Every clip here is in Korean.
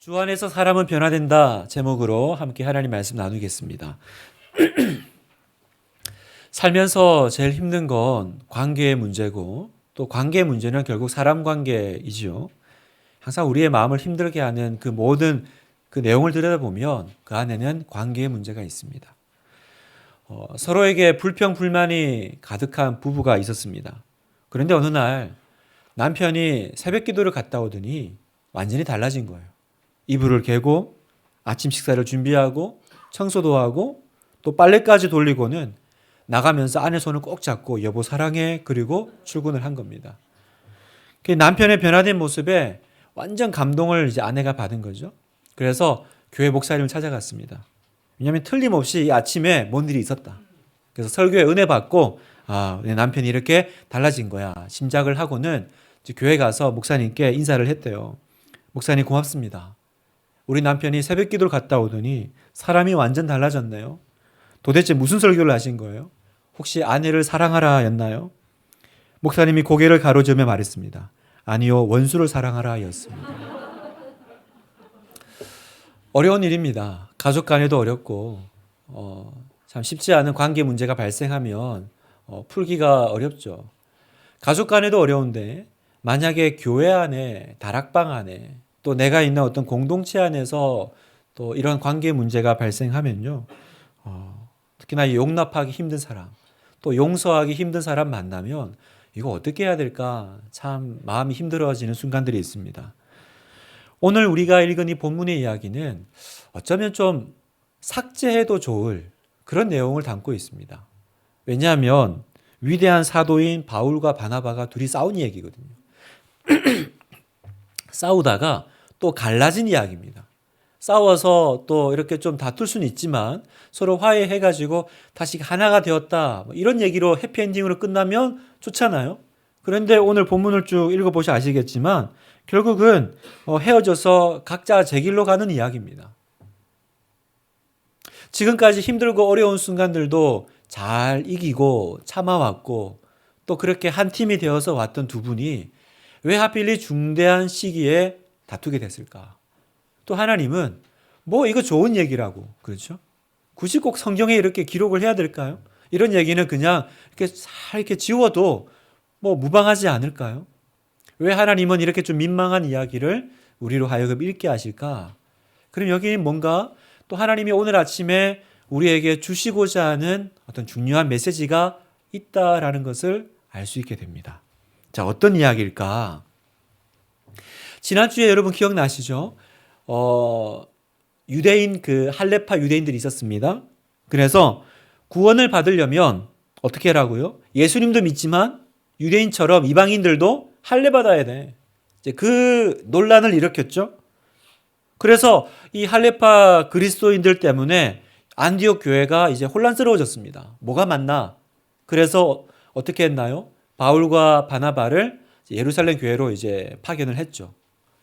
주 안에서 사람은 변화된다 제목으로 함께 하나님 말씀 나누겠습니다. 살면서 제일 힘든 건 관계의 문제고 또 관계의 문제는 결국 사람 관계이지요. 항상 우리의 마음을 힘들게 하는 그 모든 그 내용을 들여다보면 그 안에는 관계의 문제가 있습니다. 서로에게 불평 불만이 가득한 부부가 있었습니다. 그런데 어느 날 남편이 새벽 기도를 갔다 오더니 완전히 달라진 거예요. 이불을 개고 아침 식사를 준비하고 청소도 하고 또 빨래까지 돌리고는 나가면서 아내 손을 꼭 잡고 여보 사랑해 그리고 출근을 한 겁니다. 남편의 변화된 모습에 완전 감동을 이제 아내가 받은 거죠. 그래서 교회 목사님을 찾아갔습니다. 왜냐하면 틀림없이 아침에 뭔 일이 있었다. 그래서 설교에 은혜 받고 내 남편이 이렇게 달라진 거야 짐작을 하고는 이제 교회 가서 목사님께 인사를 했대요. 목사님 고맙습니다. 우리 남편이 새벽 기도를 갔다 오더니 사람이 완전 달라졌네요. 도대체 무슨 설교를 하신 거예요? 혹시 아내를 사랑하라 였나요? 목사님이 고개를 가로저며 말했습니다. 아니요, 원수를 사랑하라 였습니다. 어려운 일입니다. 가족 간에도 어렵고 참 쉽지 않은 관계 문제가 발생하면 풀기가 어렵죠. 가족 간에도 어려운데 만약에 교회 안에 다락방 안에 또 내가 있는 어떤 공동체 안에서 또 이런 관계 문제가 발생하면요. 특히나 용납하기 힘든 사람, 또 용서하기 힘든 사람 만나면 이거 어떻게 해야 될까 참 마음이 힘들어지는 순간들이 있습니다. 오늘 우리가 읽은 이 본문의 이야기는 어쩌면 좀 삭제해도 좋을 그런 내용을 담고 있습니다. 왜냐하면 위대한 사도인 바울과 바나바가 둘이 싸운 얘기거든요. 싸우다가 또 갈라진 이야기입니다. 싸워서 또 이렇게 좀 다툴 수는 있지만 서로 화해해가지고 다시 하나가 되었다. 이런 얘기로 해피엔딩으로 끝나면 좋잖아요. 그런데 오늘 본문을 쭉 읽어보셔 아시겠지만 결국은 헤어져서 각자 제 길로 가는 이야기입니다. 지금까지 힘들고 어려운 순간들도 잘 이기고 참아왔고 또 그렇게 한 팀이 되어서 왔던 두 분이 왜 하필 이 중대한 시기에 다투게 됐을까? 또 하나님은 뭐 이거 좋은 얘기라고 그렇죠? 굳이 꼭 성경에 이렇게 기록을 해야 될까요? 이런 얘기는 그냥 이렇게 지워도 뭐 무방하지 않을까요? 왜 하나님은 이렇게 좀 민망한 이야기를 우리로 하여금 읽게 하실까? 그럼 여기 뭔가 또 하나님이 오늘 아침에 우리에게 주시고자 하는 어떤 중요한 메시지가 있다라는 것을 알 수 있게 됩니다. 자, 어떤 이야기일까? 지난주에 여러분 기억나시죠? 유대인 할레파 유대인들이 있었습니다. 그래서 구원을 받으려면 어떻게 하라고요? 예수님도 믿지만 유대인처럼 이방인들도 할례 받아야 돼. 이제 그 논란을 일으켰죠. 그래서 이 할레파 그리스도인들 때문에 안디옥 교회가 이제 혼란스러워졌습니다. 뭐가 맞나? 그래서 어떻게 했나요? 바울과 바나바를 예루살렘 교회로 이제 파견을 했죠.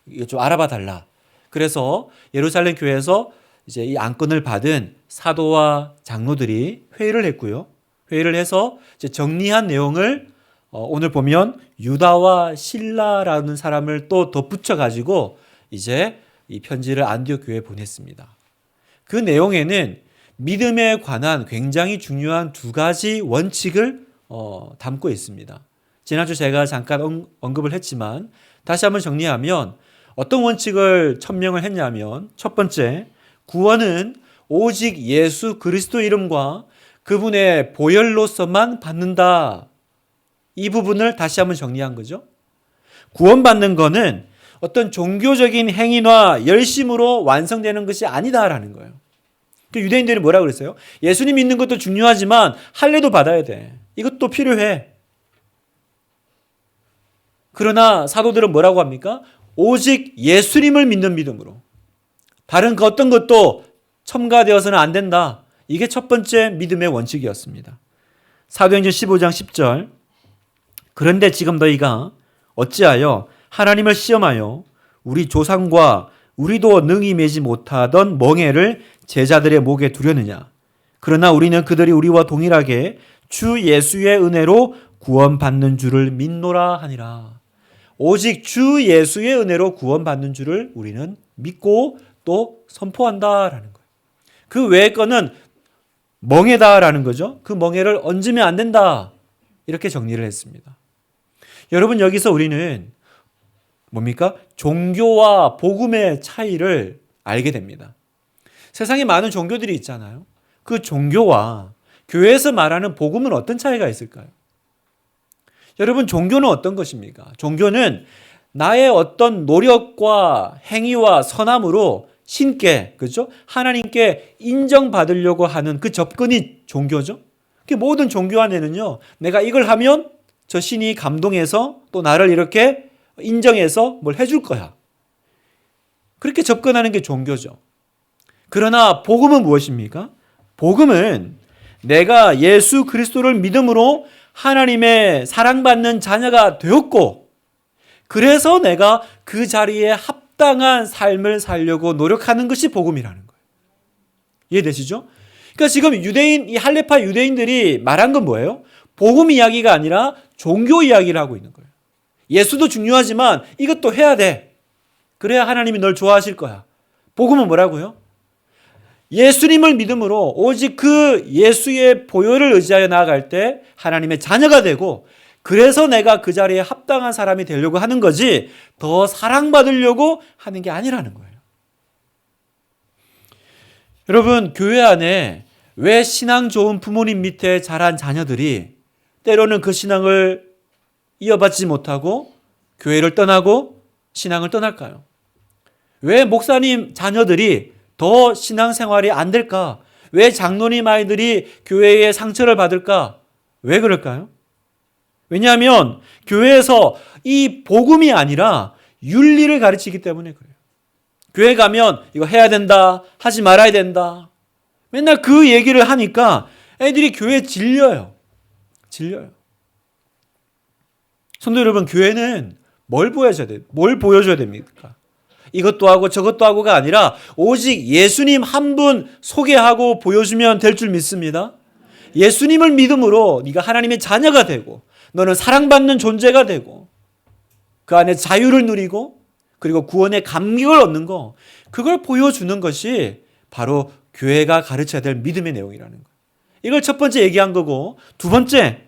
이거 좀 알아봐 달라. 그래서 예루살렘 교회에서 이제 이 안건을 받은 사도와 장로들이 회의를 했고요. 회의를 해서 이제 정리한 내용을 오늘 보면 유다와 실라라는 사람을 또 덧붙여 가지고 이제 이 편지를 안디옥 교회에 보냈습니다. 그 내용에는 믿음에 관한 굉장히 중요한 두 가지 원칙을 담고 있습니다. 지난주 제가 잠깐 언급을 했지만 다시 한번 정리하면 어떤 원칙을 천명을 했냐면 첫 번째, 구원은 오직 예수 그리스도 이름과 그분의 보혈로서만 받는다. 이 부분을 다시 한번 정리한 거죠. 구원받는 거는 어떤 종교적인 행위나 열심으로 완성되는 것이 아니다라는 거예요. 유대인들이 뭐라고 그랬어요? 예수님 믿는 것도 중요하지만 할례도 받아야 돼. 이것도 필요해. 그러나 사도들은 뭐라고 합니까? 오직 예수님을 믿는 믿음으로. 다른 그 어떤 것도 첨가되어서는 안 된다. 이게 첫 번째 믿음의 원칙이었습니다. 사도행전 15장 10절. 그런데 지금 너희가 어찌하여 하나님을 시험하여 우리 조상과 우리도 능히 매지 못하던 멍에를 제자들의 목에 두려느냐. 그러나 우리는 그들이 우리와 동일하게 주 예수의 은혜로 구원받는 줄을 믿노라 하니라. 오직 주 예수의 은혜로 구원받는 줄을 우리는 믿고 또 선포한다라는 거예요. 그 외의 거는 멍해다라는 거죠. 그 멍해를 얹으면 안 된다. 이렇게 정리를 했습니다. 여러분, 여기서 우리는 뭡니까? 종교와 복음의 차이를 알게 됩니다. 세상에 많은 종교들이 있잖아요. 그 종교와 교회에서 말하는 복음은 어떤 차이가 있을까요? 여러분, 종교는 어떤 것입니까? 종교는 나의 어떤 노력과 행위와 선함으로 신께, 그죠? 하나님께 인정받으려고 하는 그 접근이 종교죠. 그 모든 종교 안에는요, 내가 이걸 하면 저 신이 감동해서 또 나를 이렇게 인정해서 뭘 해줄 거야. 그렇게 접근하는 게 종교죠. 그러나 복음은 무엇입니까? 복음은 내가 예수 그리스도를 믿음으로 하나님의 사랑받는 자녀가 되었고, 그래서 내가 그 자리에 합당한 삶을 살려고 노력하는 것이 복음이라는 거예요. 이해되시죠? 그러니까 지금 이 할레파 유대인들이 말한 건 뭐예요? 복음 이야기가 아니라 종교 이야기를 하고 있는 거예요. 예수도 중요하지만 이것도 해야 돼. 그래야 하나님이 널 좋아하실 거야. 복음은 뭐라고요? 예수님을 믿음으로 오직 그 예수의 보혈을 의지하여 나아갈 때 하나님의 자녀가 되고, 그래서 내가 그 자리에 합당한 사람이 되려고 하는 거지 더 사랑받으려고 하는 게 아니라는 거예요. 여러분, 교회 안에 왜 신앙 좋은 부모님 밑에 자란 자녀들이 때로는 그 신앙을 이어받지 못하고 교회를 떠나고 신앙을 떠날까요? 왜 목사님 자녀들이 더 신앙생활이 안 될까? 왜 장로님 아이들이 교회에 상처를 받을까? 왜 그럴까요? 왜냐하면 교회에서 이 복음이 아니라 윤리를 가르치기 때문에 그래요. 교회 가면 이거 해야 된다, 하지 말아야 된다. 맨날 그 얘기를 하니까 애들이 교회에 질려요. 성도 여러분, 교회는 뭘 보여줘야 됩니까? 이것도 하고 저것도 하고가 아니라 오직 예수님 한 분 소개하고 보여주면 될 줄 믿습니다. 예수님을 믿음으로 네가 하나님의 자녀가 되고 너는 사랑받는 존재가 되고 그 안에 자유를 누리고 그리고 구원의 감격을 얻는 거, 그걸 보여주는 것이 바로 교회가 가르쳐야 될 믿음의 내용이라는 거예요. 이걸 첫 번째 얘기한 거고, 두 번째,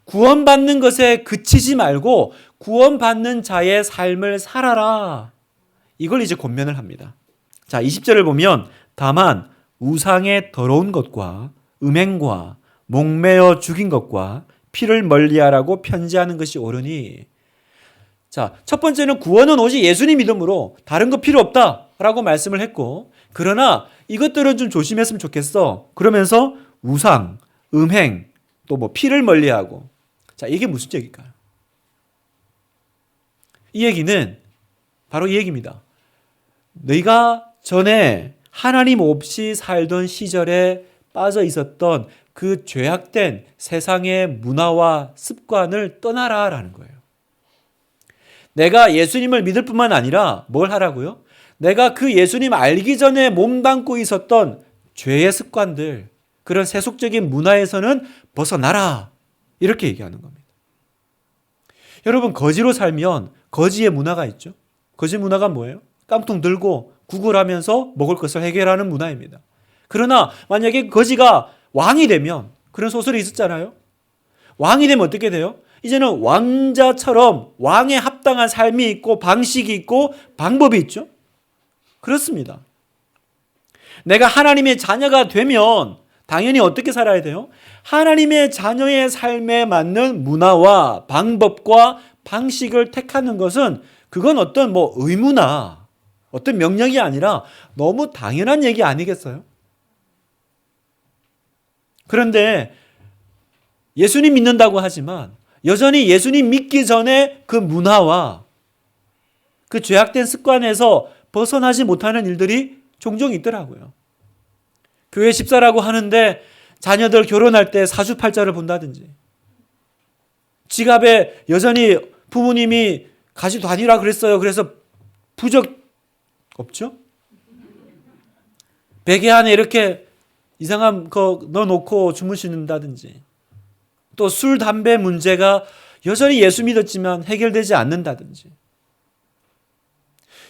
구원받는 것에 그치지 말고 구원받는 자의 삶을 살아라. 이걸 이제 권면을 합니다. 자, 20절을 보면 다만 우상의 더러운 것과 음행과 목매어 죽인 것과 피를 멀리하라고 편지하는 것이 옳으니. 자, 첫 번째는 구원은 오직 예수님 믿음으로 다른 거 필요 없다라고 말씀을 했고, 그러나 이것들은 좀 조심했으면 좋겠어. 그러면서 우상, 음행, 또 뭐 피를 멀리하고. 자, 이게 무슨 얘기일까요? 이 얘기는 바로 이 얘기입니다. 너희가 전에 하나님 없이 살던 시절에 빠져 있었던 그 죄악된 세상의 문화와 습관을 떠나라라는 거예요. 내가 예수님을 믿을 뿐만 아니라 뭘 하라고요? 내가 그 예수님 알기 전에 몸담고 있었던 죄의 습관들, 그런 세속적인 문화에서는 벗어나라. 이렇게 얘기하는 겁니다. 여러분, 거지로 살면 거지의 문화가 있죠. 거지 문화가 뭐예요? 깡통 들고 구걸하면서 먹을 것을 해결하는 문화입니다. 그러나 만약에 거지가 왕이 되면, 그런 소설이 있었잖아요. 왕이 되면 어떻게 돼요? 이제는 왕자처럼 왕에 합당한 삶이 있고 방식이 있고 방법이 있죠. 그렇습니다. 내가 하나님의 자녀가 되면 당연히 어떻게 살아야 돼요? 하나님의 자녀의 삶에 맞는 문화와 방법과 방식을 택하는 것은, 그건 어떤 의무나 어떤 명령이 아니라 너무 당연한 얘기 아니겠어요? 그런데 예수님 믿는다고 하지만 여전히 예수님 믿기 전에 그 문화와 그 죄악된 습관에서 벗어나지 못하는 일들이 종종 있더라고요. 교회 집사라고 하는데 자녀들 결혼할 때 사주팔자를 본다든지, 지갑에 여전히 부모님이 가지고 다니라 그랬어요. 그래서 부적 없죠? 베개 안에 이렇게 이상한 거 넣어놓고 주무신다든지, 또 술, 담배 문제가 여전히 예수 믿었지만 해결되지 않는다든지.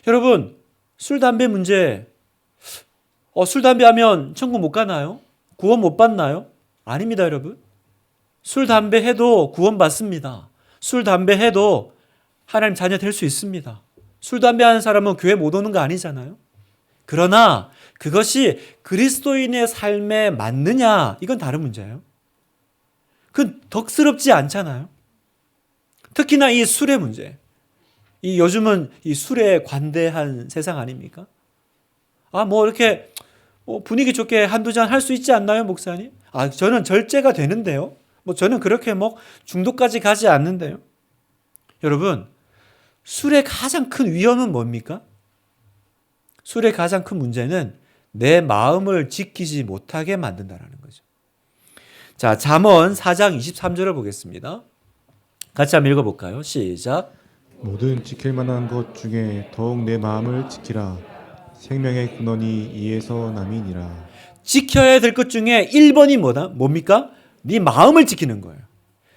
여러분, 술, 담배 문제. 술, 담배 하면 천국 못 가나요? 구원 못 받나요? 아닙니다, 여러분. 술, 담배 해도 구원 받습니다. 술, 담배 해도 하나님 자녀 될 수 있습니다. 술, 담배 하는 사람은 교회 못 오는 거 아니잖아요. 그러나 그것이 그리스도인의 삶에 맞느냐, 이건 다른 문제예요. 그건 덕스럽지 않잖아요. 특히나 이 술의 문제. 요즘은 이 술에 관대한 세상 아닙니까? 이렇게 분위기 좋게 한두 잔 할 수 있지 않나요, 목사님? 저는 절제가 되는데요. 저는 그렇게 중독까지 가지 않는데요. 여러분, 술의 가장 큰 위험은 뭡니까? 술의 가장 큰 문제는 내 마음을 지키지 못하게 만든다는 거죠. 자, 잠언 4장 23절을 보겠습니다. 같이 한번 읽어볼까요? 시작. 모든 지킬 만한 것 중에 더욱 내 마음을 지키라. 생명의 근원이 이에서 남이니라. 지켜야 될 것 중에 1번이 뭡니까? 네 마음을 지키는 거예요.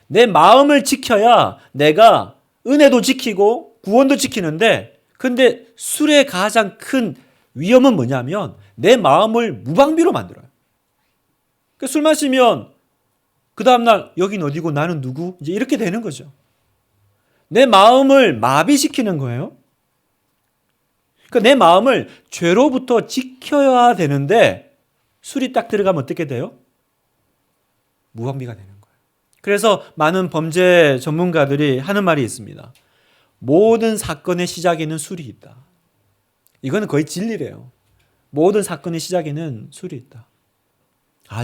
내 마음을 지켜야 내가 은혜도 지키고 구원도 지키는데, 근데 술의 가장 큰 위험은 뭐냐면 내 마음을 무방비로 만들어요. 술 마시면 그 다음날 여긴 어디고 나는 누구? 이제 이렇게 되는 거죠. 내 마음을 마비시키는 거예요. 그러니까 내 마음을 죄로부터 지켜야 되는데 술이 딱 들어가면 어떻게 돼요? 무방비가 되는 거예요. 그래서 많은 범죄 전문가들이 하는 말이 있습니다. 모든 사건의 시작에는 술이 있다. 이거는 거의 진리래요. 모든 사건의 시작에는 술이 있다.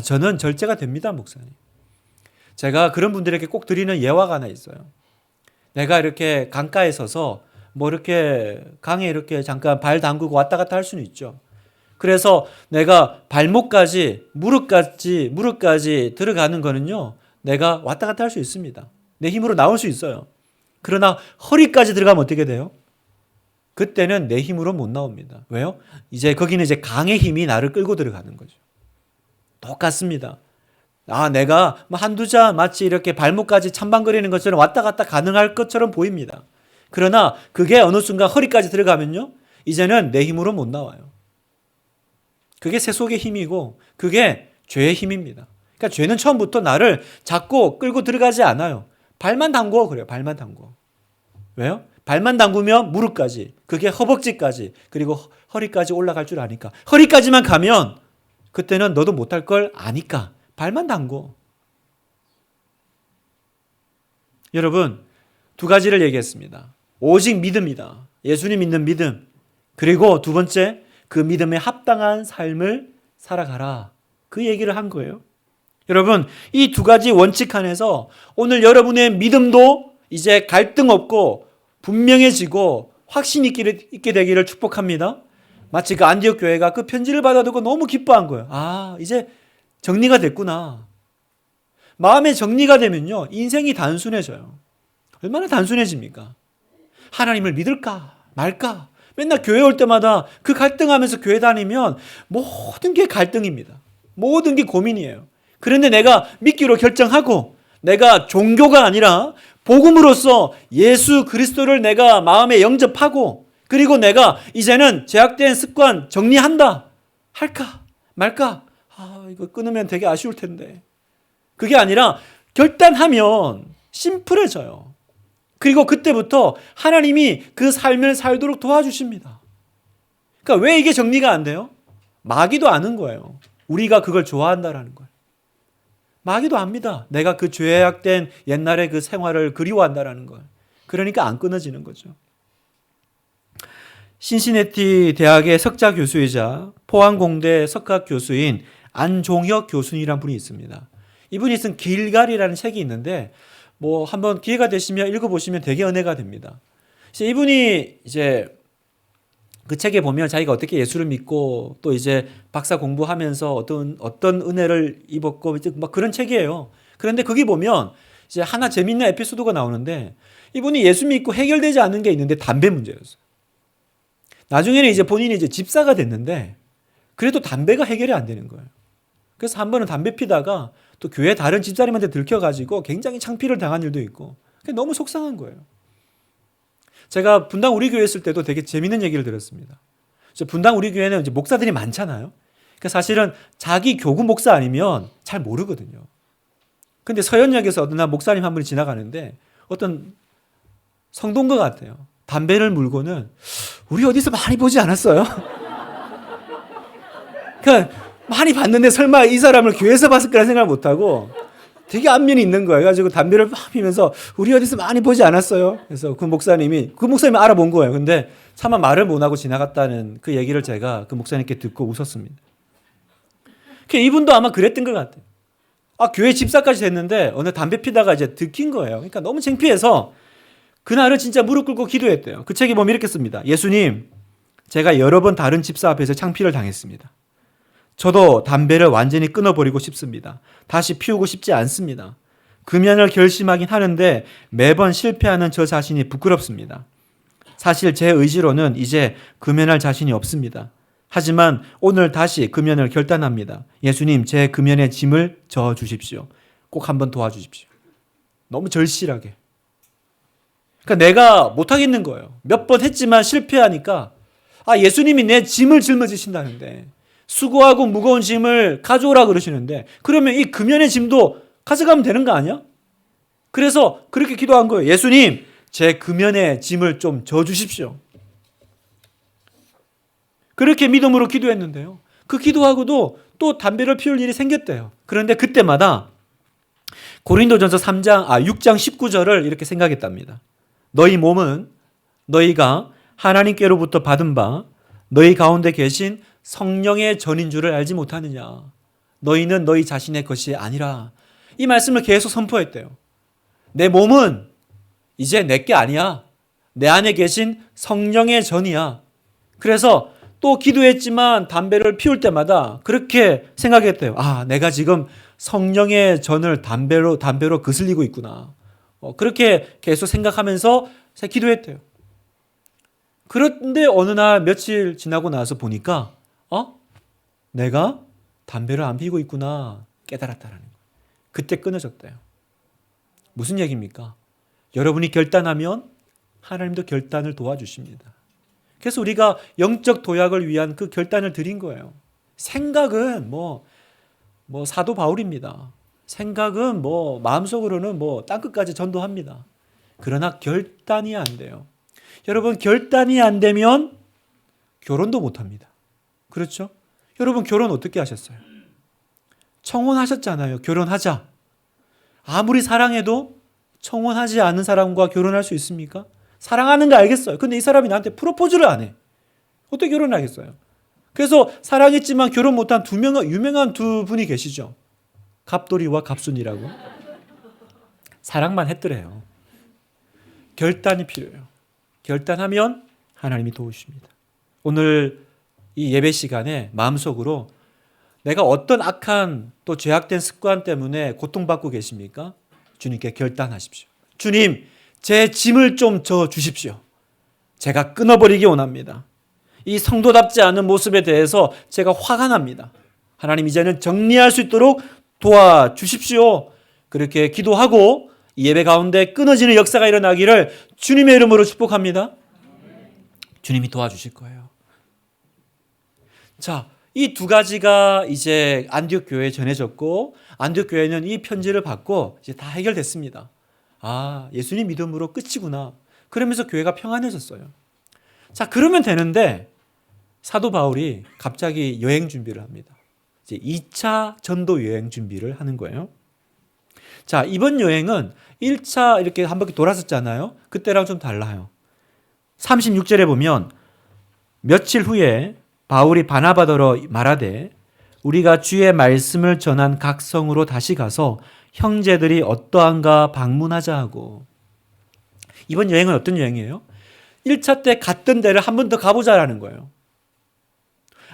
저는 절제가 됩니다, 목사님. 제가 그런 분들에게 꼭 드리는 예화가 하나 있어요. 내가 이렇게 강가에 서서 이렇게 강에 이렇게 잠깐 발 담그고 왔다 갔다 할 수는 있죠. 그래서 내가 발목까지, 무릎까지 들어가는 거는요, 내가 왔다 갔다 할 수 있습니다. 내 힘으로 나올 수 있어요. 그러나 허리까지 들어가면 어떻게 돼요? 그때는 내 힘으로 못 나옵니다. 왜요? 거기는 강의 힘이 나를 끌고 들어가는 거죠. 똑같습니다. 내가 한두 잔 마치 이렇게 발목까지 찬방거리는 것처럼 왔다 갔다 가능할 것처럼 보입니다. 그러나 그게 어느 순간 허리까지 들어가면요, 이제는 내 힘으로 못 나와요. 그게 세속의 힘이고 그게 죄의 힘입니다. 그러니까 죄는 처음부터 나를 잡고 끌고 들어가지 않아요. 발만 담궈 그래요. 발만 담궈. 왜요? 발만 담그면 무릎까지, 그게 허벅지까지, 그리고 허리까지 올라갈 줄 아니까. 허리까지만 가면 그때는 너도 못할 걸 아니까 발만 담궈. 여러분, 두 가지를 얘기했습니다. 오직 믿음이다. 예수님 믿는 믿음. 그리고 두 번째, 그 믿음에 합당한 삶을 살아가라. 그 얘기를 한 거예요. 여러분, 이 두 가지 원칙 안에서 오늘 여러분의 믿음도 이제 갈등 없고 분명해지고 확신 있게 되기를 축복합니다. 마치 그 안디옥 교회가 그 편지를 받아두고 너무 기뻐한 거예요. 이제 정리가 됐구나. 마음의 정리가 되면요, 인생이 단순해져요. 얼마나 단순해집니까? 하나님을 믿을까 말까? 맨날 교회 올 때마다 그 갈등하면서 교회 다니면 모든 게 갈등입니다. 모든 게 고민이에요. 그런데 내가 믿기로 결정하고 내가 종교가 아니라 복음으로써 예수 그리스도를 내가 마음에 영접하고, 그리고 내가 이제는 죄악된 습관 정리한다. 할까 말까? 이거 끊으면 되게 아쉬울 텐데. 그게 아니라 결단하면 심플해져요. 그리고 그때부터 하나님이 그 삶을 살도록 도와주십니다. 그러니까 왜 이게 정리가 안 돼요? 마귀도 아는 거예요. 우리가 그걸 좋아한다라는 거예요. 마귀도 압니다. 내가 그 죄악된 옛날의 그 생활을 그리워한다라는 걸. 그러니까 안 끊어지는 거죠. 신시내티 대학의 석좌 교수이자 포항공대 석학 교수인 안종혁 교수님이라는 분이 있습니다. 이분이 쓴 길갈이라는 책이 있는데 한번 기회가 되시면 읽어보시면 되게 은혜가 됩니다. 이분이 그 책에 보면 자기가 어떻게 예수를 믿고 또 박사 공부하면서 어떤 은혜를 입었고 막 그런 책이에요. 그런데 거기 보면 하나 재밌는 에피소드가 나오는데, 이분이 예수 믿고 해결되지 않는 게 있는데 담배 문제였어요. 나중에는 본인이 집사가 됐는데 그래도 담배가 해결이 안 되는 거예요. 그래서 한 번은 담배 피다가 또 교회 다른 집사님한테 들켜가지고 굉장히 창피를 당한 일도 있고, 너무 속상한 거예요. 제가 분당 우리 교회 있을 때도 되게 재밌는 얘기를 들었습니다. 분당 우리 교회는 이제 목사들이 많잖아요. 그러니까 사실은 자기 교구 목사 아니면 잘 모르거든요. 근데 서현역에서 어떤 날 목사님 한 분이 지나가는데 어떤 성도인 것 같아요. 담배를 물고는 우리 어디서 많이 보지 않았어요? 그러니까 많이 봤는데 설마 이 사람을 교회에서 봤을 거라 생각을 못하고 되게 안면이 있는 거예요. 그래가지고 담배를 막 피면서 우리 어디서 많이 보지 않았어요? 그래서 그 목사님이 알아본 거예요. 근데 차마 말을 못하고 지나갔다는 그 얘기를 제가 그 목사님께 듣고 웃었습니다. 이분도 아마 그랬던 것 같아요. 교회 집사까지 됐는데 어느 담배 피다가 이제 들킨 거예요. 그러니까 너무 창피해서 그날은 진짜 무릎 꿇고 기도했대요. 그 책에 보면 이렇게 씁니다. 예수님, 제가 여러 번 다른 집사 앞에서 창피를 당했습니다. 저도 담배를 완전히 끊어버리고 싶습니다. 다시 피우고 싶지 않습니다. 금연을 결심하긴 하는데 매번 실패하는 저 자신이 부끄럽습니다. 사실 제 의지로는 이제 금연할 자신이 없습니다. 하지만 오늘 다시 금연을 결단합니다. 예수님, 제 금연의 짐을 져 주십시오. 꼭 한번 도와주십시오. 너무 절실하게. 그러니까 내가 못하겠는 거예요. 몇 번 했지만 실패하니까 예수님이 내 짐을 짊어지신다는데 수고하고 무거운 짐을 가져오라 그러시는데 그러면 이 금연의 짐도 가져가면 되는 거 아니야? 그래서 그렇게 기도한 거예요. 예수님, 제 금연의 짐을 좀 져주십시오. 그렇게 믿음으로 기도했는데요. 그 기도하고도 또 담배를 피울 일이 생겼대요. 그런데 그때마다 고린도전서 6장 19절을 이렇게 생각했답니다. 너희 몸은 너희가 하나님께로부터 받은 바 너희 가운데 계신 성령의 전인 줄을 알지 못하느냐. 너희는 너희 자신의 것이 아니라. 이 말씀을 계속 선포했대요. 내 몸은 이제 내게 아니야. 내 안에 계신 성령의 전이야. 그래서 또 기도했지만 담배를 피울 때마다 그렇게 생각했대요. 내가 지금 성령의 전을 담배로 거슬리고 있구나. 그렇게 계속 생각하면서 기도했대요. 그런데 어느 날 며칠 지나고 나서 보니까 내가 담배를 안 피우고 있구나 깨달았다라는 거예요. 그때 끊어졌대요. 무슨 얘기입니까? 여러분이 결단하면 하나님도 결단을 도와주십니다. 그래서 우리가 영적 도약을 위한 그 결단을 드린 거예요. 생각은 사도 바울입니다. 생각은 마음속으로는 땅끝까지 전도합니다. 그러나 결단이 안 돼요. 여러분, 결단이 안 되면 결혼도 못 합니다. 그렇죠? 여러분, 결혼 어떻게 하셨어요? 청혼하셨잖아요. 결혼하자. 아무리 사랑해도 청혼하지 않은 사람과 결혼할 수 있습니까? 사랑하는 거 알겠어요. 근데 이 사람이 나한테 프로포즈를 안 해. 어떻게 결혼을 하겠어요? 그래서 사랑했지만 결혼 못한 유명한 두 분이 계시죠. 갑돌이와 갑순이라고. 사랑만 했더래요. 결단이 필요해요. 결단하면 하나님이 도우십니다. 오늘 이 예배 시간에 마음속으로 내가 어떤 악한 또 죄악된 습관 때문에 고통받고 계십니까? 주님께 결단하십시오. 주님, 제 짐을 좀 져 주십시오. 제가 끊어버리기 원합니다. 이 성도답지 않은 모습에 대해서 제가 화가 납니다. 하나님, 이제는 정리할 수 있도록 도와주십시오. 그렇게 기도하고 이 예배 가운데 끊어지는 역사가 일어나기를 주님의 이름으로 축복합니다. 주님이 도와주실 거예요. 자, 이 두 가지가 이제 안디옥 교회에 전해졌고 안디옥 교회는 이 편지를 받고 이제 다 해결됐습니다. 예수님 믿음으로 끝이구나. 그러면서 교회가 평안해졌어요. 자, 그러면 되는데 사도 바울이 갑자기 여행 준비를 합니다. 이제 2차 전도 여행 준비를 하는 거예요. 자, 이번 여행은 1차 이렇게 한 바퀴 돌았었잖아요. 그때랑 좀 달라요. 36절에 보면 며칠 후에 바울이 바나바더러 말하되 우리가 주의 말씀을 전한 각 성으로 다시 가서 형제들이 어떠한가 방문하자 하고. 이번 여행은 어떤 여행이에요? 1차 때 갔던 데를 한 번 더 가보자라는 거예요.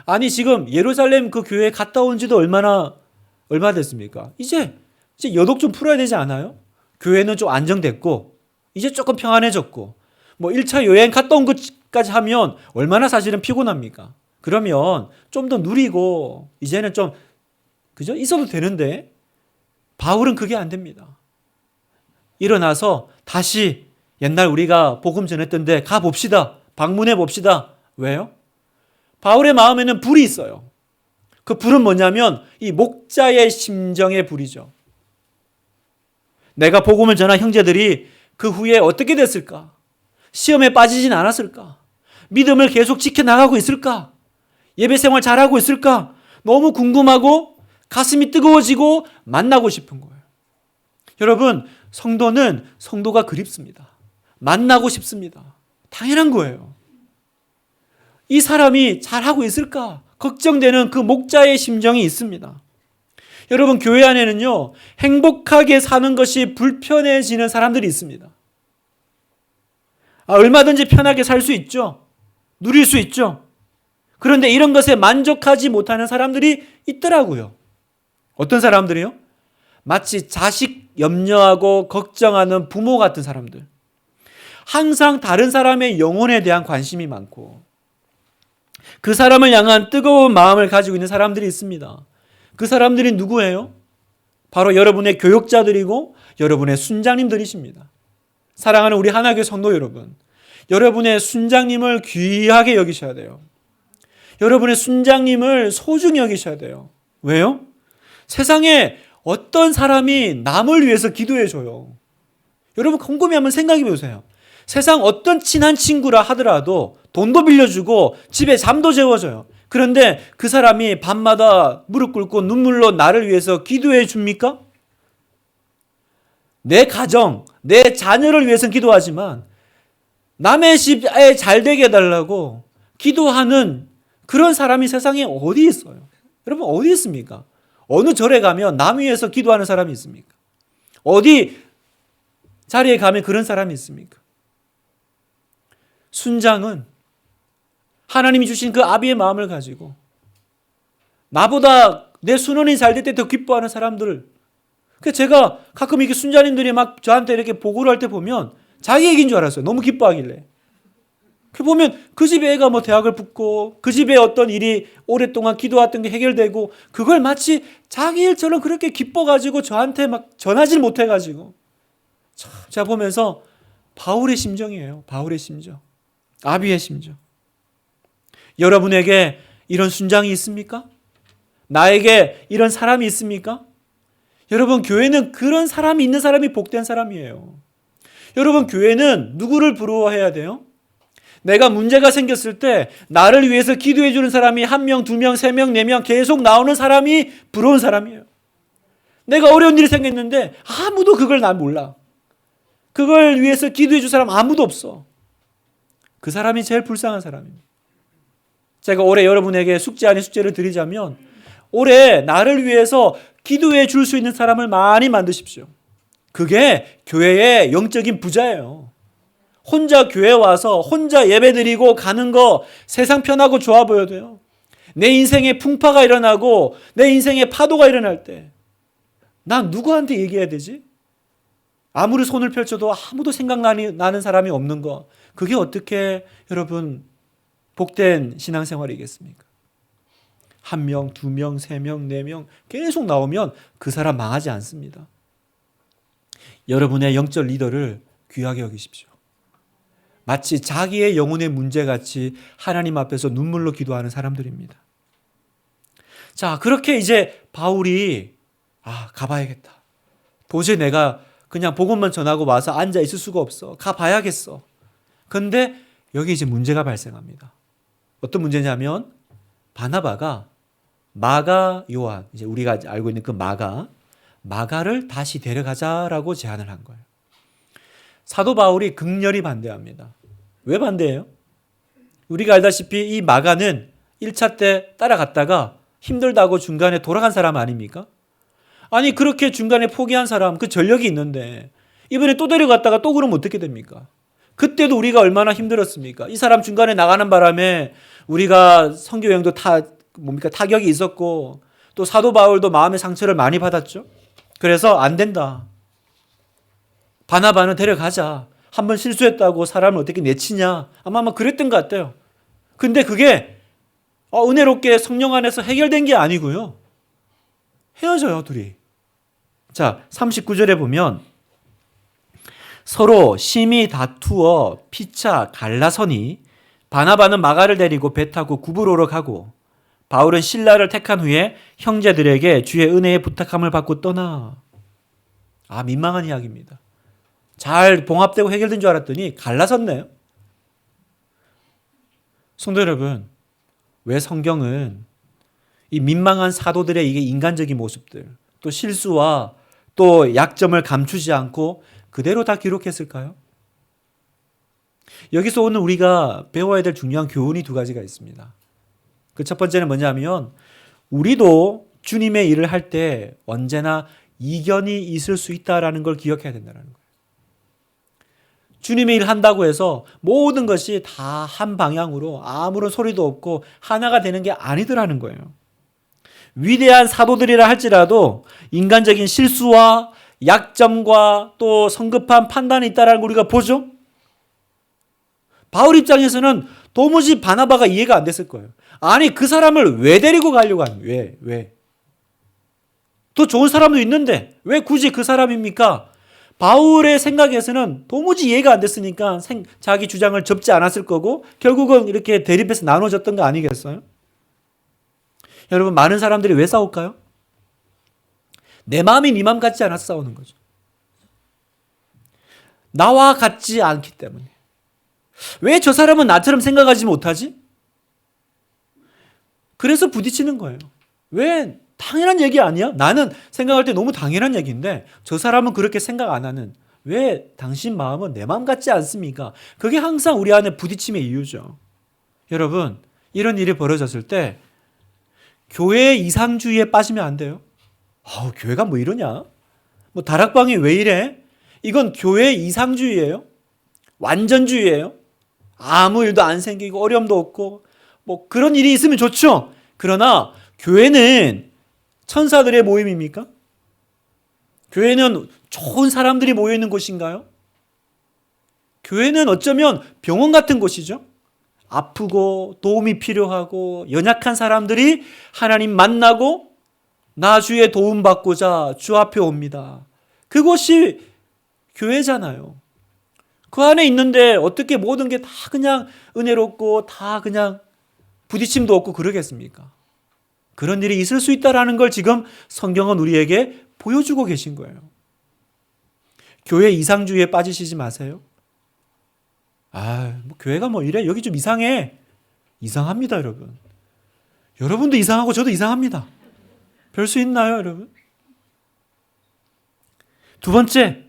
아니, 지금 예루살렘 그 교회에 갔다 온 지도 얼마 됐습니까? 이제 여독 좀 풀어야 되지 않아요? 교회는 좀 안정됐고 이제 조금 평안해졌고 1차 여행 갔다 온 것까지 하면 얼마나 사실은 피곤합니까? 그러면 좀 더 누리고 이제는 좀 그죠? 있어도 되는데 바울은 그게 안 됩니다. 일어나서 다시 옛날 우리가 복음 전했던 데 가봅시다. 방문해 봅시다. 왜요? 바울의 마음에는 불이 있어요. 그 불은 뭐냐면 이 목자의 심정의 불이죠. 내가 복음을 전한 형제들이 그 후에 어떻게 됐을까? 시험에 빠지진 않았을까? 믿음을 계속 지켜나가고 있을까? 예배 생활 잘하고 있을까? 너무 궁금하고 가슴이 뜨거워지고 만나고 싶은 거예요. 여러분, 성도는 성도가 그립습니다. 만나고 싶습니다. 당연한 거예요. 이 사람이 잘하고 있을까? 걱정되는 그 목자의 심정이 있습니다. 여러분, 교회 안에는요, 행복하게 사는 것이 불편해지는 사람들이 있습니다. 얼마든지 편하게 살 수 있죠. 누릴 수 있죠. 그런데 이런 것에 만족하지 못하는 사람들이 있더라고요. 어떤 사람들이요? 마치 자식 염려하고 걱정하는 부모 같은 사람들. 항상 다른 사람의 영혼에 대한 관심이 많고 그 사람을 향한 뜨거운 마음을 가지고 있는 사람들이 있습니다. 그 사람들이 누구예요? 바로 여러분의 교육자들이고 여러분의 순장님들이십니다. 사랑하는 우리 하나교회 성도 여러분, 여러분의 순장님을 귀하게 여기셔야 돼요. 여러분의 순장님을 소중히 여기셔야 돼요. 왜요? 세상에 어떤 사람이 남을 위해서 기도해 줘요. 여러분 곰곰이 한번 생각해 보세요. 세상 어떤 친한 친구라 하더라도 돈도 빌려주고 집에 잠도 재워줘요. 그런데 그 사람이 밤마다 무릎 꿇고 눈물로 나를 위해서 기도해 줍니까? 내 가정, 내 자녀를 위해서는 기도하지만 남의 집에 잘 되게 해달라고 기도하는 그런 사람이 세상에 어디 있어요? 여러분 어디 있습니까? 어느 절에 가면 남 위해서 기도하는 사람이 있습니까? 어디 자리에 가면 그런 사람이 있습니까? 순장은 하나님이 주신 그 아비의 마음을 가지고 나보다 내 순원이 잘 될 때 더 기뻐하는 사람들. 그래서 제가 가끔 이렇게 순자님들이 막 저한테 이렇게 보고를 할 때 보면 자기 얘기인 줄 알았어요. 너무 기뻐하길래. 그 보면 그 집에 애가 뭐 대학을 붙고 그 집에 어떤 일이 오랫동안 기도했던 게 해결되고 그걸 마치 자기 일처럼 그렇게 기뻐가지고 저한테 막 전하질 못해가지고 참 제가 보면서 바울의 심정이에요. 바울의 심정. 아비의 심정. 여러분에게 이런 순장이 있습니까? 나에게 이런 사람이 있습니까? 여러분 교회는 그런 사람이 있는 사람이 복된 사람이에요. 여러분 교회는 누구를 부러워해야 돼요? 내가 문제가 생겼을 때 나를 위해서 기도해 주는 사람이 1명, 2명, 3명, 4명 계속 나오는 사람이 부러운 사람이에요. 내가 어려운 일이 생겼는데 아무도 그걸 난 몰라. 그걸 위해서 기도해 줄 사람 아무도 없어. 그 사람이 제일 불쌍한 사람입니다. 제가 올해 여러분에게 숙제 아닌 숙제를 드리자면 올해 나를 위해서 기도해 줄 수 있는 사람을 많이 만드십시오. 그게 교회의 영적인 부자예요. 혼자 교회 와서 혼자 예배드리고 가는 거 세상 편하고 좋아 보여도요. 내 인생에 풍파가 일어나고 내 인생에 파도가 일어날 때 난 누구한테 얘기해야 되지? 아무리 손을 펼쳐도 아무도 생각나는 사람이 없는 거. 그게 어떻게 여러분 복된 신앙생활이겠습니까? 1명, 2명, 3명, 4명 계속 나오면 그 사람 망하지 않습니다. 여러분의 영적 리더를 귀하게 여기십시오. 마치 자기의 영혼의 문제같이 하나님 앞에서 눈물로 기도하는 사람들입니다. 자, 그렇게 이제 바울이 가봐야겠다. 도저히 내가 그냥 복음만 전하고 와서 앉아 있을 수가 없어. 가봐야겠어. 그런데 여기 이제 문제가 발생합니다. 어떤 문제냐면 바나바가 마가 요한, 이제 우리가 알고 있는 그 마가를 다시 데려가자라고 제안을 한 거예요. 사도 바울이 극렬히 반대합니다. 왜 반대해요? 우리가 알다시피 이 마가는 1차 때 따라갔다가 힘들다고 중간에 돌아간 사람 아닙니까? 아니 그렇게 중간에 포기한 사람 그 전력이 있는데 이번에 또 데려갔다가 또 그러면 어떻게 됩니까? 그때도 우리가 얼마나 힘들었습니까? 이 사람 중간에 나가는 바람에 우리가 선교 여행도 타격이 있었고 또 사도 바울도 마음의 상처를 많이 받았죠. 그래서 안 된다. 바나바는 데려가자. 한번 실수했다고 사람을 어떻게 내치냐. 아마 그랬던 것 같아요. 근데 그게 은혜롭게 성령 안에서 해결된 게 아니고요. 헤어져요, 둘이. 자, 39절에 보면 서로 심히 다투어 피차 갈라서니 바나바는 마가를 데리고 배 타고 구브로로 가고 바울은 실라를 택한 후에 형제들에게 주의 은혜에 부탁함을 받고 떠나. 민망한 이야기입니다. 잘 봉합되고 해결된 줄 알았더니 갈라섰네요. 성도 여러분, 왜 성경은 이 민망한 사도들의 이게 인간적인 모습들, 또 실수와 또 약점을 감추지 않고 그대로 다 기록했을까요? 여기서 오늘 우리가 배워야 될 중요한 교훈이 두 가지가 있습니다. 그 첫 번째는 뭐냐면 우리도 주님의 일을 할 때 언제나 이견이 있을 수 있다라는 걸 기억해야 된다는 거예요. 주님의 일을 한다고 해서 모든 것이 다 한 방향으로 아무런 소리도 없고 하나가 되는 게 아니더라는 거예요. 위대한 사도들이라 할지라도 인간적인 실수와 약점과 또 성급한 판단이 있다는 걸 우리가 보죠. 바울 입장에서는 도무지 바나바가 이해가 안 됐을 거예요. 아니 그 사람을 왜 데리고 가려고 하는 거예요? 왜? 더 좋은 사람도 있는데 왜 굳이 그 사람입니까? 바울의 생각에서는 도무지 이해가 안 됐으니까 자기 주장을 접지 않았을 거고 결국은 이렇게 대립해서 나눠졌던 거 아니겠어요? 여러분 많은 사람들이 왜 싸울까요? 내 마음이 네 마음 같지 않아서 싸우는 거죠. 나와 같지 않기 때문에. 왜 저 사람은 나처럼 생각하지 못하지? 그래서 부딪히는 거예요. 왜? 당연한 얘기 아니야? 나는 생각할 때 너무 당연한 얘기인데 저 사람은 그렇게 생각 안 하는. 왜 당신 마음은 내 마음 같지 않습니까? 그게 항상 우리 안에 부딪힘의 이유죠. 여러분 이런 일이 벌어졌을 때 교회의 이상주의에 빠지면 안 돼요. 교회가 뭐 이러냐? 뭐 다락방이 왜 이래? 이건 교회의 이상주의예요. 완전주의예요. 아무 일도 안 생기고 어려움도 없고 뭐 그런 일이 있으면 좋죠. 그러나 교회는 천사들의 모임입니까? 교회는 좋은 사람들이 모여있는 곳인가요? 교회는 어쩌면 병원 같은 곳이죠. 아프고 도움이 필요하고 연약한 사람들이 하나님 만나고 나 주의 도움받고자 주 앞에 옵니다. 그곳이 교회잖아요. 그 안에 있는데 어떻게 모든 게 다 그냥 은혜롭고 다 그냥 부딪힘도 없고 그러겠습니까? 그런 일이 있을 수 있다는 걸 지금 성경은 우리에게 보여주고 계신 거예요. 교회 이상주의에 빠지시지 마세요. 뭐 교회가 뭐 이래? 여기 좀 이상해. 이상합니다, 여러분. 여러분도 이상하고 저도 이상합니다. 별 수 있나요, 여러분? 두 번째,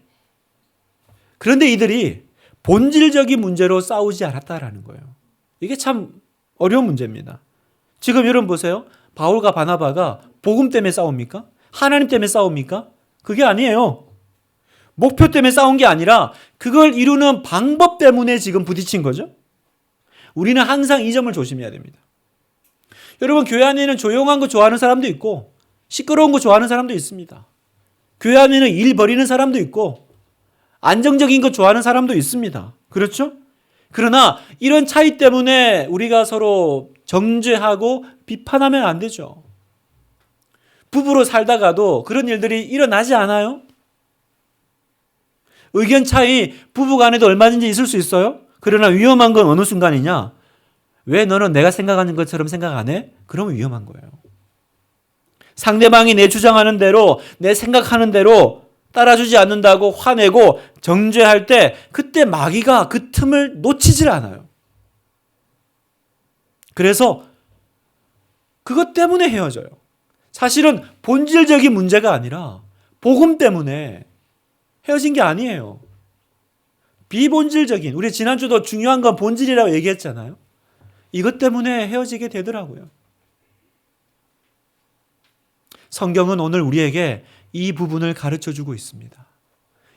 그런데 이들이 본질적인 문제로 싸우지 않았다라는 거예요. 이게 참 어려운 문제입니다. 지금 여러분 보세요. 바울과 바나바가 복음 때문에 싸웁니까? 하나님 때문에 싸웁니까? 그게 아니에요. 목표 때문에 싸운 게 아니라 그걸 이루는 방법 때문에 지금 부딪힌 거죠. 우리는 항상 이 점을 조심해야 됩니다. 여러분 교회 안에는 조용한 거 좋아하는 사람도 있고 시끄러운 거 좋아하는 사람도 있습니다. 교회 안에는 일 벌이는 사람도 있고 안정적인 거 좋아하는 사람도 있습니다. 그렇죠? 그러나 이런 차이 때문에 우리가 서로 정죄하고 비판하면 안 되죠. 부부로 살다가도 그런 일들이 일어나지 않아요? 의견 차이 부부 간에도 얼마든지 있을 수 있어요. 그러나 위험한 건 어느 순간이냐? 왜 너는 내가 생각하는 것처럼 생각 안 해? 그러면 위험한 거예요. 상대방이 내 주장하는 대로 내 생각하는 대로 따라주지 않는다고 화내고 정죄할 때 그때 마귀가 그 틈을 놓치질 않아요. 그래서 그것 때문에 헤어져요. 사실은 본질적인 문제가 아니라 복음 때문에 헤어진 게 아니에요. 비본질적인, 우리 지난주도 중요한 건 본질이라고 얘기했잖아요. 이것 때문에 헤어지게 되더라고요. 성경은 오늘 우리에게 이 부분을 가르쳐주고 있습니다.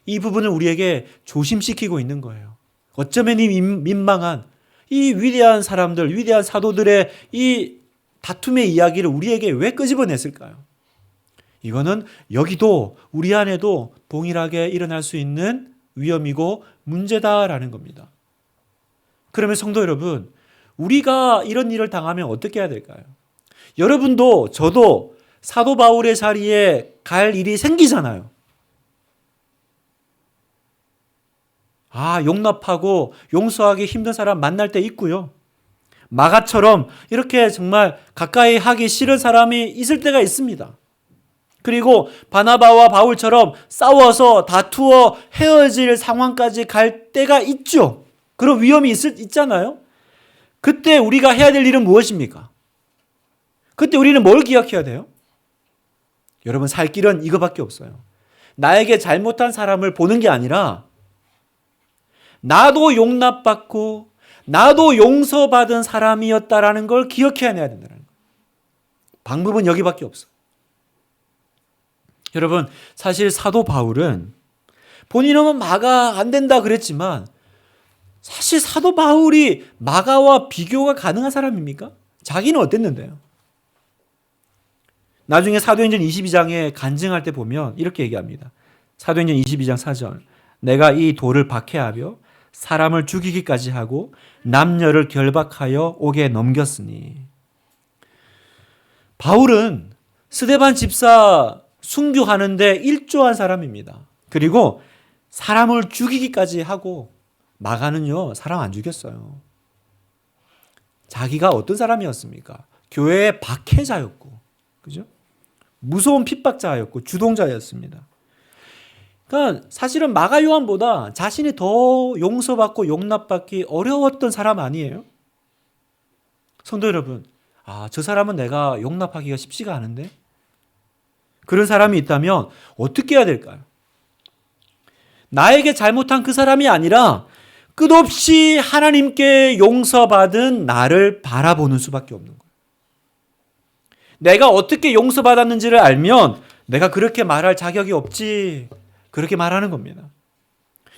이 부분을 우리에게 조심시키고 있는 거예요. 어쩌면 이 민망한 이 위대한 사람들, 위대한 사도들의 이 다툼의 이야기를 우리에게 왜 끄집어냈을까요? 이거는 여기도 우리 안에도 동일하게 일어날 수 있는 위험이고 문제다라는 겁니다. 그러면 성도 여러분, 우리가 이런 일을 당하면 어떻게 해야 될까요? 여러분도 저도 사도 바울의 자리에 갈 일이 생기잖아요. 용납하고 용서하기 힘든 사람 만날 때 있고요. 마가처럼 이렇게 정말 가까이 하기 싫은 사람이 있을 때가 있습니다. 그리고 바나바와 바울처럼 싸워서 다투어 헤어질 상황까지 갈 때가 있죠. 그런 위험이 있잖아요. 그때 우리가 해야 될 일은 무엇입니까? 그때 우리는 뭘 기억해야 돼요? 여러분, 살 길은 이거밖에 없어요. 나에게 잘못한 사람을 보는 게 아니라 나도 용납받고 나도 용서받은 사람이었다라는 걸 기억해야 된다는 거예요. 방법은 여기밖에 없어요. 여러분, 사실 사도 바울은 본인은 마가 안 된다 그랬지만 사실 사도 바울이 마가와 비교가 가능한 사람입니까? 자기는 어땠는데요? 나중에 사도행전 22장에 간증할 때 보면 이렇게 얘기합니다. 사도행전 22장 4절. 내가 이 돌을 박해하며 사람을 죽이기까지 하고 남녀를 결박하여 옥에 넘겼으니. 바울은 스데반 집사 순교하는데 일조한 사람입니다. 그리고 사람을 죽이기까지 하고 마가는요, 사람 안 죽였어요. 자기가 어떤 사람이었습니까? 교회의 박해자였고, 그죠? 무서운 핍박자였고 주동자였습니다. 그러니까 사실은 마가 요한보다 자신이 더 용서받고 용납받기 어려웠던 사람 아니에요? 성도 여러분, 저 사람은 내가 용납하기가 쉽지가 않은데? 그런 사람이 있다면 어떻게 해야 될까요? 나에게 잘못한 그 사람이 아니라 끝없이 하나님께 용서받은 나를 바라보는 수밖에 없는 거예요. 내가 어떻게 용서받았는지를 알면 내가 그렇게 말할 자격이 없지. 그렇게 말하는 겁니다.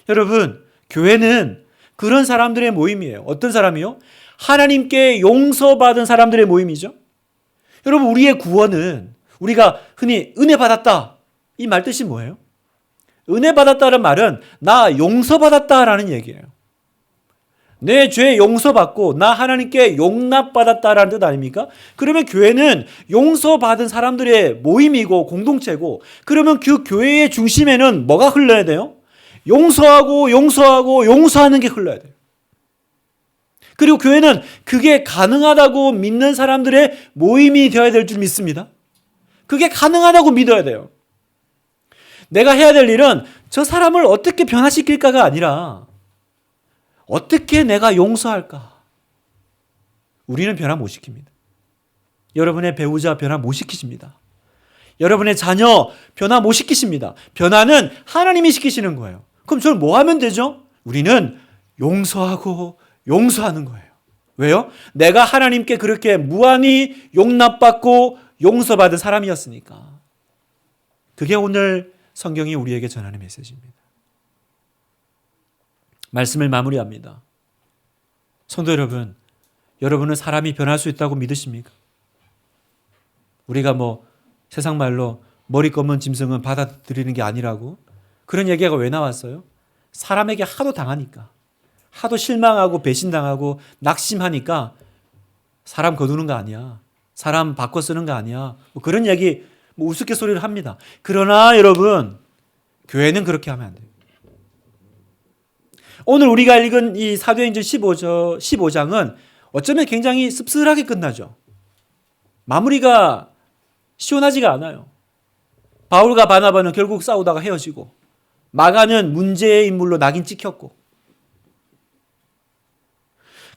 여러분, 교회는 그런 사람들의 모임이에요. 어떤 사람이요? 하나님께 용서받은 사람들의 모임이죠. 여러분, 우리의 구원은 우리가 흔히 은혜 받았다. 이 말 뜻이 뭐예요? 은혜 받았다는 말은 나 용서받았다라는 얘기예요. 내 죄 용서받고 나 하나님께 용납받았다라는 뜻 아닙니까? 그러면 교회는 용서받은 사람들의 모임이고 공동체고, 그러면 그 교회의 중심에는 뭐가 흘러야 돼요? 용서하고 용서하고 용서하는 게 흘러야 돼요. 그리고 교회는 그게 가능하다고 믿는 사람들의 모임이 되어야 될 줄 믿습니다. 그게 가능하다고 믿어야 돼요. 내가 해야 될 일은 저 사람을 어떻게 변화시킬까가 아니라 어떻게 내가 용서할까? 우리는 변화 못 시킵니다. 여러분의 배우자 변화 못 시키십니다. 여러분의 자녀 변화 못 시키십니다. 변화는 하나님이 시키시는 거예요. 그럼 저는 뭐 하면 되죠? 우리는 용서하고 용서하는 거예요. 왜요? 내가 하나님께 그렇게 무한히 용납받고 용서받은 사람이었으니까. 그게 오늘 성경이 우리에게 전하는 메시지입니다. 말씀을 마무리합니다. 성도 여러분, 여러분은 사람이 변할 수 있다고 믿으십니까? 우리가 세상 말로 머리 검은 짐승은 받아들이는 게 아니라고, 그런 얘기가 왜 나왔어요? 사람에게 하도 당하니까, 하도 실망하고 배신당하고 낙심하니까 사람 거두는 거 아니야, 사람 바꿔 쓰는 거 아니야, 그런 얘기 우스갯소리를 합니다. 그러나 여러분, 교회는 그렇게 하면 안 돼요. 오늘 우리가 읽은 이 사도행전 15장은 어쩌면 굉장히 씁쓸하게 끝나죠. 마무리가 시원하지가 않아요. 바울과 바나바는 결국 싸우다가 헤어지고, 마가는 문제의 인물로 낙인 찍혔고,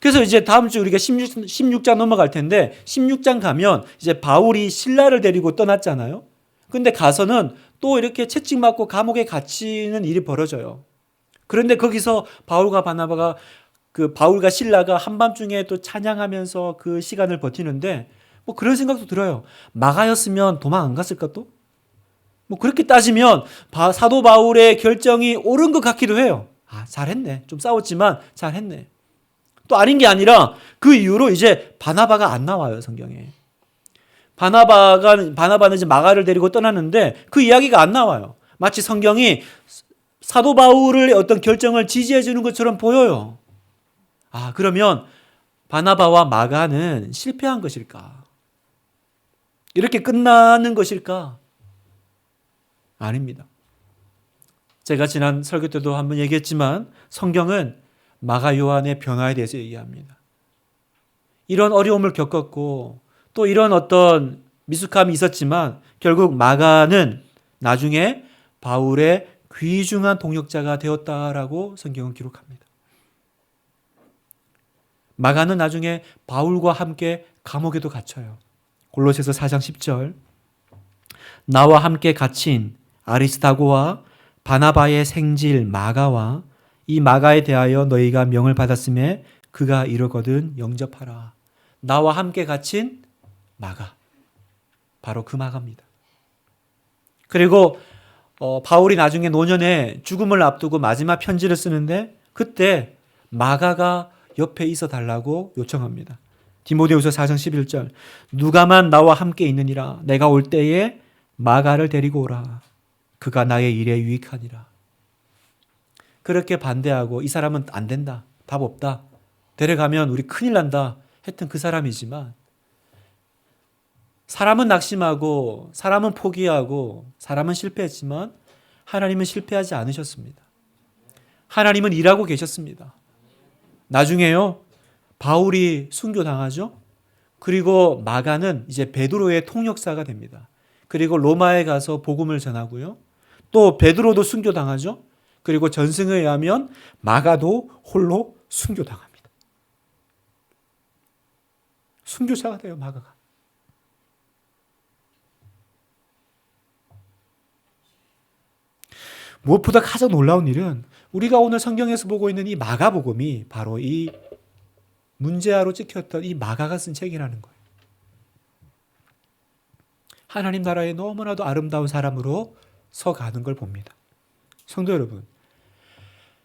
그래서 이제 다음 주 우리가 16장 넘어갈 텐데, 16장 가면 이제 바울이 신라를 데리고 떠났잖아요. 근데 가서는 또 이렇게 채찍맞고 감옥에 갇히는 일이 벌어져요. 그런데 거기서 바울과 바나바가, 바울과 신라가 한밤중에 또 찬양하면서 그 시간을 버티는데, 그런 생각도 들어요. 마가였으면 도망 안 갔을까 또? 그렇게 따지면 사도 바울의 결정이 옳은 것 같기도 해요. 잘했네. 좀 싸웠지만 잘했네. 또 아닌 게 아니라 그 이후로 이제 바나바가 안 나와요, 성경에. 바나바는 이제 마가를 데리고 떠났는데 그 이야기가 안 나와요. 마치 성경이 사도 바울의 어떤 결정을 지지해 주는 것처럼 보여요. 그러면 바나바와 마가는 실패한 것일까? 이렇게 끝나는 것일까? 아닙니다. 제가 지난 설교 때도 한번 얘기했지만 성경은 마가 요한의 변화에 대해서 얘기합니다. 이런 어려움을 겪었고 또 이런 어떤 미숙함이 있었지만 결국 마가는 나중에 바울의 귀중한 동역자가 되었다라고 성경은 기록합니다. 마가는 나중에 바울과 함께 감옥에도 갇혀요. 골로새서 4장 10절 나와 함께 갇힌 아리스다고와 바나바의 생질 마가와 이 마가에 대하여 너희가 명을 받았음에 그가 이르거든 영접하라. 나와 함께 갇힌 마가, 바로 그 마가입니다. 그리고 바울이 나중에 노년에 죽음을 앞두고 마지막 편지를 쓰는데 그때 마가가 옆에 있어 달라고 요청합니다. 디모데후서 4장 11절 누가만 나와 함께 있느니라 내가 올 때에 마가를 데리고 오라. 그가 나의 일에 유익하니라. 그렇게 반대하고 이 사람은 안 된다. 답 없다. 데려가면 우리 큰일 난다. 했던 그 사람이지만 사람은 낙심하고 사람은 포기하고 사람은 실패했지만 하나님은 실패하지 않으셨습니다. 하나님은 일하고 계셨습니다. 나중에요. 바울이 순교당하죠. 그리고 마가는 이제 베드로의 통역사가 됩니다. 그리고 로마에 가서 복음을 전하고요. 또 베드로도 순교당하죠. 그리고 전승에 의하면 마가도 홀로 순교당합니다. 순교자가 돼요, 마가가. 무엇보다 가장 놀라운 일은 우리가 오늘 성경에서 보고 있는 이 마가복음이 바로 이 문제아로 찍혔던 이 마가가 쓴 책이라는 거예요. 하나님 나라에 너무나도 아름다운 사람으로 서가는 걸 봅니다. 성도 여러분,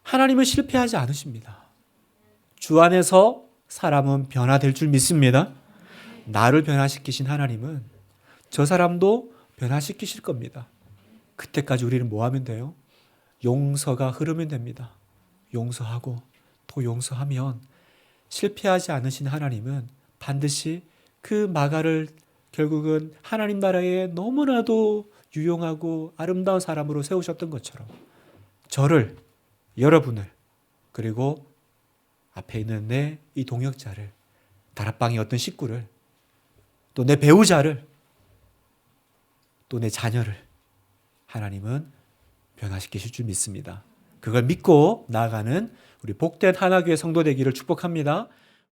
하나님은 실패하지 않으십니다. 주 안에서 사람은 변화될 줄 믿습니다. 나를 변화시키신 하나님은 저 사람도 변화시키실 겁니다. 그때까지 우리는 뭐 하면 돼요? 용서가 흐르면 됩니다. 용서하고 또 용서하면 실패하지 않으신 하나님은 반드시 그 마가를 결국은 하나님 나라에 너무나도 유용하고 아름다운 사람으로 세우셨던 것처럼 저를, 여러분을, 그리고 앞에 있는 내 이 동역자를, 다락방의 어떤 식구를, 또 내 배우자를, 또 내 자녀를 하나님은 변화시키실 줄 믿습니다. 그걸 믿고 나아가는 우리 복된 하나교회 성도 되기를 축복합니다.